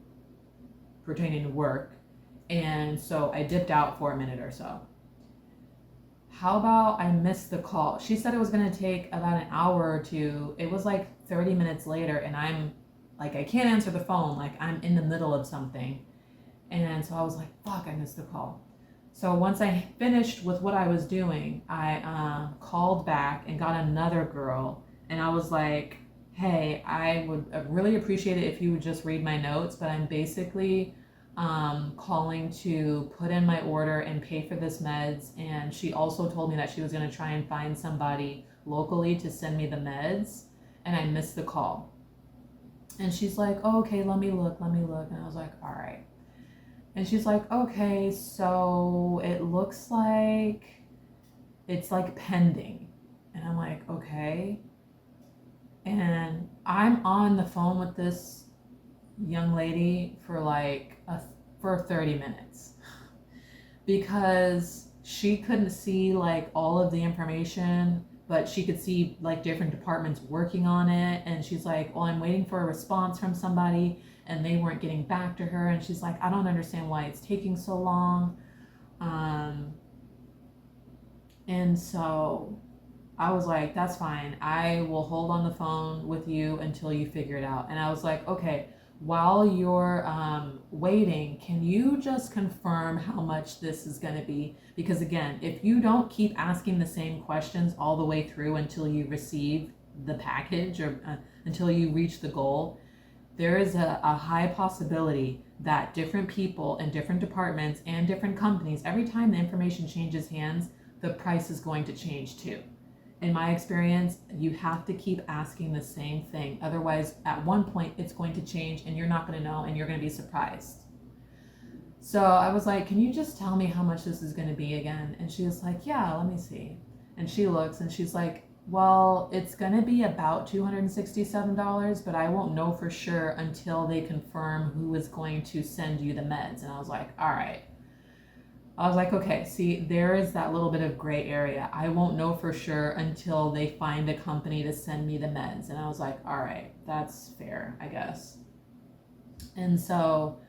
pertaining to work. And so I dipped out for a minute or so. How about I missed the call? She said it was going to take about an hour or two. It was like 30 minutes later, and I'm like, I can't answer the phone. Like, I'm in the middle of something. And so I was like, fuck, I missed the call. So once I finished with what I was doing, I called back and got another girl. And I was like, hey, I would really appreciate it if you would just read my notes, but I'm basically calling to put in my order and pay for this meds. And she also told me that she was going to try and find somebody locally to send me the meds, and I missed the call. And she's like, oh, okay, let me look. And I was like, all right. And she's like, okay, so it looks like it's like pending. And I'm like, okay. And I'm on the phone with this young lady for for 30 minutes because she couldn't see like all of the information, but she could see like different departments working on it. And she's like, well, I'm waiting for a response from somebody and they weren't getting back to her. And she's like, I don't understand why it's taking so long. And so I was like, that's fine. I will hold on the phone with you until you figure it out. And I was like, okay, while you're waiting, can you just confirm how much this is going to be? Because again, if you don't keep asking the same questions all the way through until you receive the package or until you reach the goal, there is a high possibility that different people in different departments and different companies, every time the information changes hands, the price is going to change too. In my experience, you have to keep asking the same thing. Otherwise, at one point, it's going to change and you're not going to know and you're going to be surprised. So I was like, can you just tell me how much this is going to be again? And she was like, yeah, let me see. And she looks and she's like, well, it's going to be about $267, but I won't know for sure until they confirm who is going to send you the meds. And I was like, all right. I was like, okay, see, there is that little bit of gray area. I won't know for sure until they find a company to send me the meds. And I was like, all right, that's fair, I guess. And so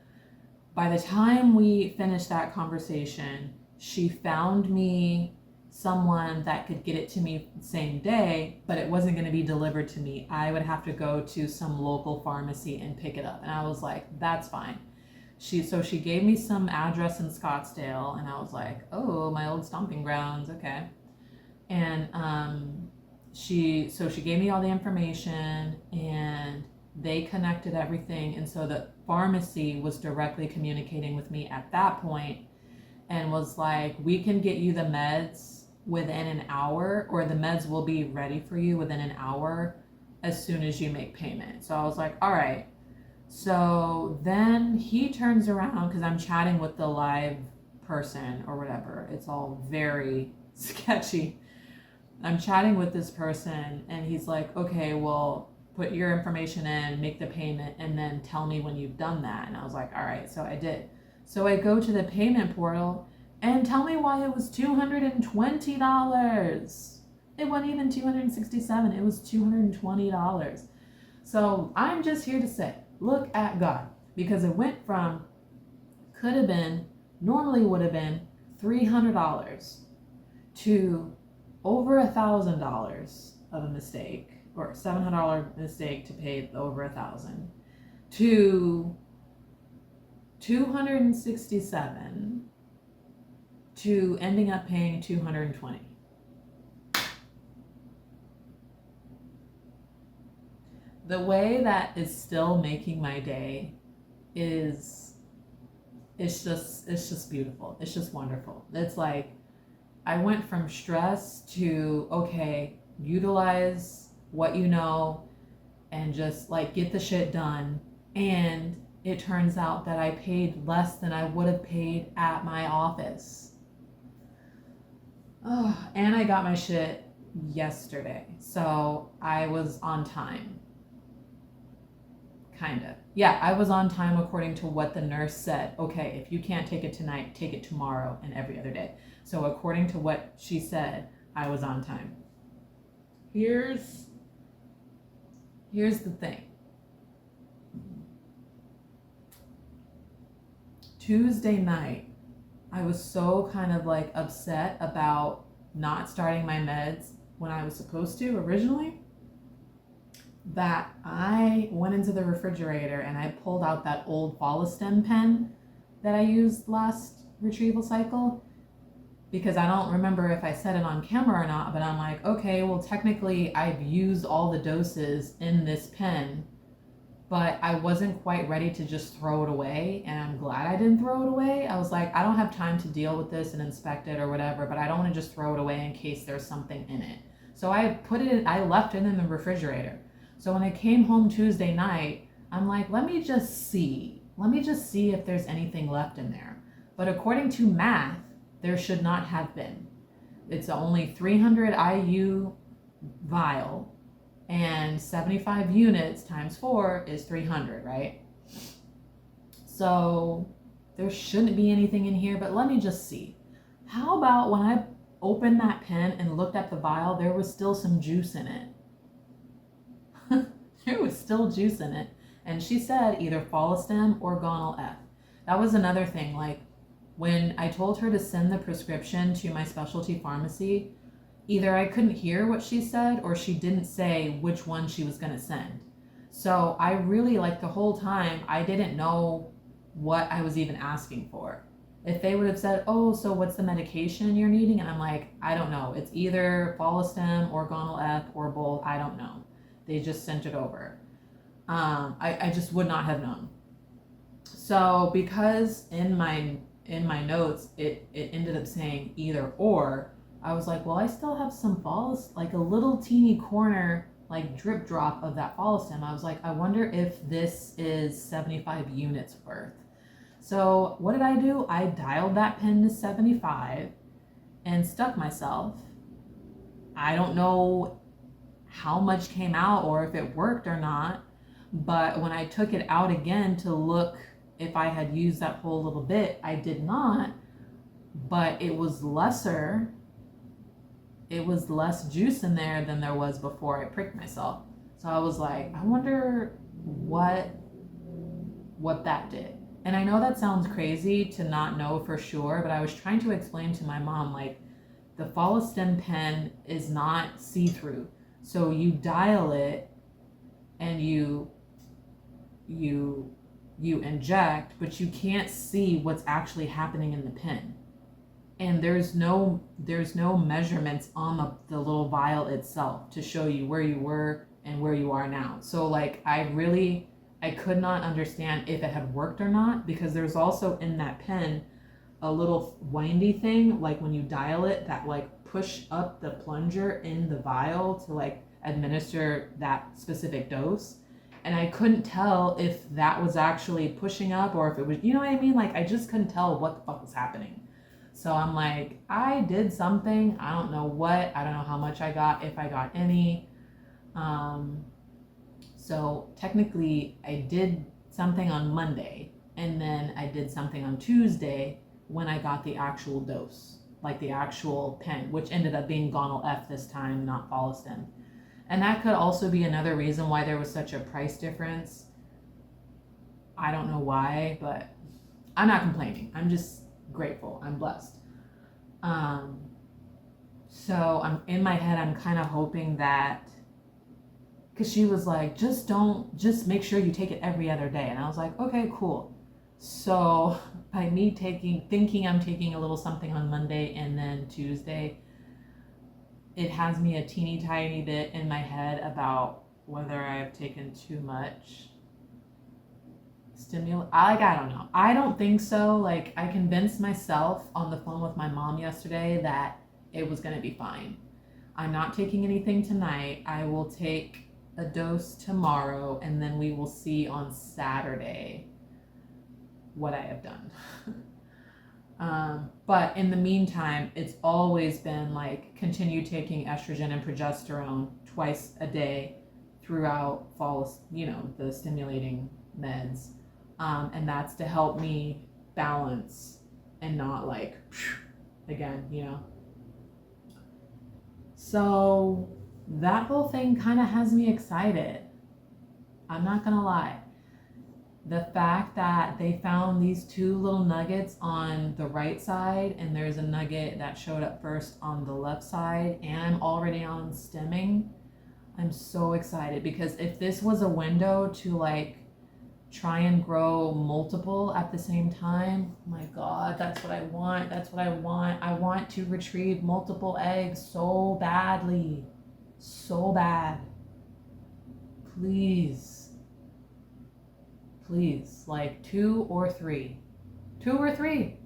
by the time we finished that conversation, she found me someone that could get it to me the same day, but it wasn't going to be delivered to me. I would have to go to some local pharmacy and pick it up. And I was like, that's fine. So she gave me some address in Scottsdale, and I was like, oh, my old stomping grounds, okay. And she gave me all the information, and they connected everything, and so the pharmacy was directly communicating with me at that point, and was like, we can get you the meds within an hour, or the meds will be ready for you within an hour as soon as you make payment. So I was like, all right. So then he turns around, because I'm chatting with the live person or whatever. It's all very sketchy. I'm chatting with this person and he's like, okay, well, put your information in, make the payment, and then tell me when you've done that. And I was like, all right, so I did. So I go to the payment portal and tell me why it was $220. It wasn't even $267. It was $220. So I'm just here to say, look at God, because it went from normally would have been $300 to over $1,000 of a mistake, or $700 mistake to pay over $1,000, to $267 to ending up paying $220. The way that is still making my day is, it's just beautiful. It's just wonderful. It's like I went from stress to, okay, utilize what you know and just like get the shit done. And it turns out that I paid less than I would have paid at my office. Oh, and I got my shit yesterday. So I was on time. Kinda. Yeah, I was on time according to what the nurse said. Okay, if you can't take it tonight, take it tomorrow and every other day. So according to what she said, I was on time. Here's the thing. Tuesday night, I was so kind of like upset about not starting my meds when I was supposed to originally, that I went into the refrigerator and I pulled out that old Follistim pen that I used last retrieval cycle, because I don't remember if I said it on camera or not, but I'm like, okay, well, technically I've used all the doses in this pen, but I wasn't quite ready to just throw it away, and I'm glad I didn't throw it away. I was like, I don't have time to deal with this and inspect it or whatever, but I don't want to just throw it away in case there's something in it. So I left it in the refrigerator. So when I came home Tuesday night, I'm like, let me just see if there's anything left in there. But according to math, there should not have been. It's only 300 IU vial, and 75 units times 4 is 300, right? So there shouldn't be anything in here, but let me just see. How about when I opened that pen and looked at the vial, there was still some juice in it. There was still juice in it. And she said either Follistim or Gonal F. That was another thing. Like when I told her to send the prescription to my specialty pharmacy, either I couldn't hear what she said or she didn't say which one she was going to send. So I really, like the whole time, I didn't know what I was even asking for. If they would have said, oh, so what's the medication you're needing? And I'm like, I don't know. It's either Follistim or Gonal F or both. I don't know. They just sent it over. I just would not have known. So because in my notes, it ended up saying either or, I was like, well, I still have some like a little teeny corner, like drip drop of that Follistim. I was like, I wonder if this is 75 units worth. So what did I do? I dialed that pen to 75 and stuck myself. I don't know how much came out or if it worked or not, but when I took it out again to look if I had used that whole little bit, I did not, but it was lesser. It was less juice in there than there was before I pricked myself. So I was like, I wonder what that did. And I know that sounds crazy to not know for sure, but I was trying to explain to my mom, like, the Follistim pen is not see-through. So you dial it and you inject, but you can't see what's actually happening in the pen. And there's no measurements on the little vial itself to show you where you were and where you are now. So like I could not understand if it had worked or not, because there's also in that pen a little windy thing, like when you dial it, that like push up the plunger in the vial to like administer that specific dose. And I couldn't tell if that was actually pushing up or if it was, you know what I mean? Like I just couldn't tell what the fuck was happening. So I'm like, I did something. I don't know what. I don't know how much I got, if I got any. So technically I did something on Monday, and then I did something on Tuesday when I got the actual dose, like the actual pen, which ended up being Gonal F this time, not Follistim. And that could also be another reason why there was such a price difference. I don't know why, but I'm not complaining. I'm just grateful. I'm blessed. So I'm in my head, I'm kind of hoping that, because she was like, just make sure you take it every other day. And I was like, okay, cool. So by me thinking I'm taking a little something on Monday and then Tuesday, it has me a teeny tiny bit in my head about whether I've taken too much stimulant. I don't know. I don't think so. Like, I convinced myself on the phone with my mom yesterday that it was going to be fine. I'm not taking anything tonight. I will take a dose tomorrow, and then we will see on Saturday what I have done. But in the meantime, it's always been like continue taking estrogen and progesterone twice a day throughout fall, the stimulating meds. And that's to help me balance and not like, again, So that whole thing kind of has me excited. I'm not gonna lie. The fact that they found these two little nuggets on the right side, and there's a nugget that showed up first on the left side, and I'm already on stimming, I'm so excited, because if this was a window to like try and grow multiple at the same time, oh my God, that's what I want. That's what I want. I want to retrieve multiple eggs so badly. So bad. Please, like 2 or 3. 2 or 3.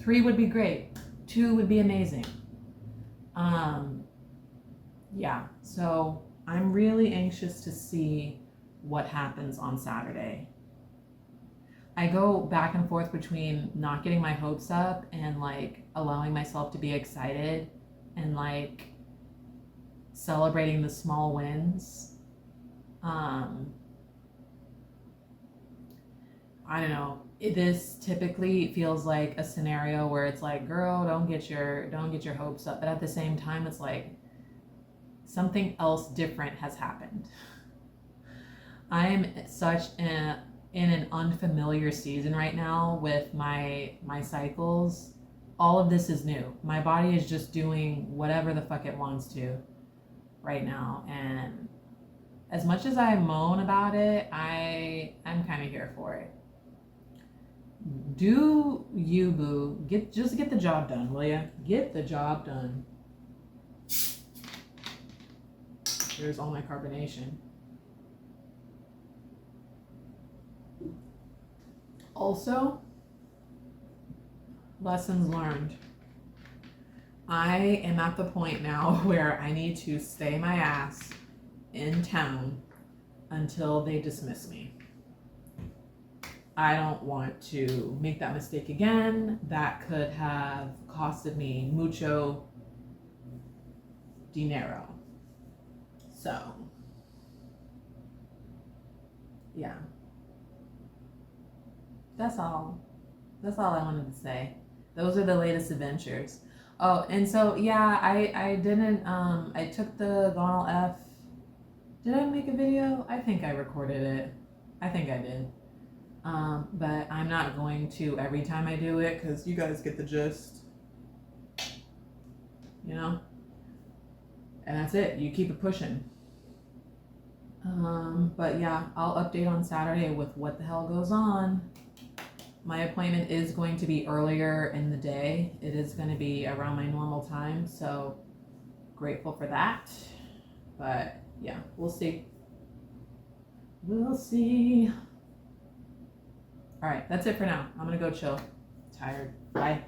3 would be great. 2 would be amazing. Yeah, so I'm really anxious to see what happens on Saturday. I go back and forth between not getting my hopes up and like allowing myself to be excited and like celebrating the small wins. I don't know. This typically feels like a scenario where it's like, girl, don't get your hopes up. But at the same time, it's like something else different has happened. I am in an unfamiliar season right now with my cycles. All of this is new. My body is just doing whatever the fuck it wants to right now, and as much as I moan about it, I'm kind of here for it. Do you, boo? Just get the job done, will ya? Get the job done. There's all my carbonation. Also, lessons learned. I am at the point now where I need to stay my ass in town until they dismiss me. I don't want to make that mistake again. That could have costed me mucho dinero. So, yeah. That's all I wanted to say. Those are the latest adventures. Oh, and so yeah, I didn't I took the Gonal F. Did I make a video? I think I recorded it. I think I did. But I'm not going to every time I do it, because you guys get the gist. And that's it. You keep it pushing. But yeah, I'll update on Saturday with what the hell goes on. My appointment is going to be earlier in the day. It is going to be around my normal time, so grateful for that. But yeah, we'll see. We'll see. All right, that's it for now. I'm gonna go chill. Tired. Bye.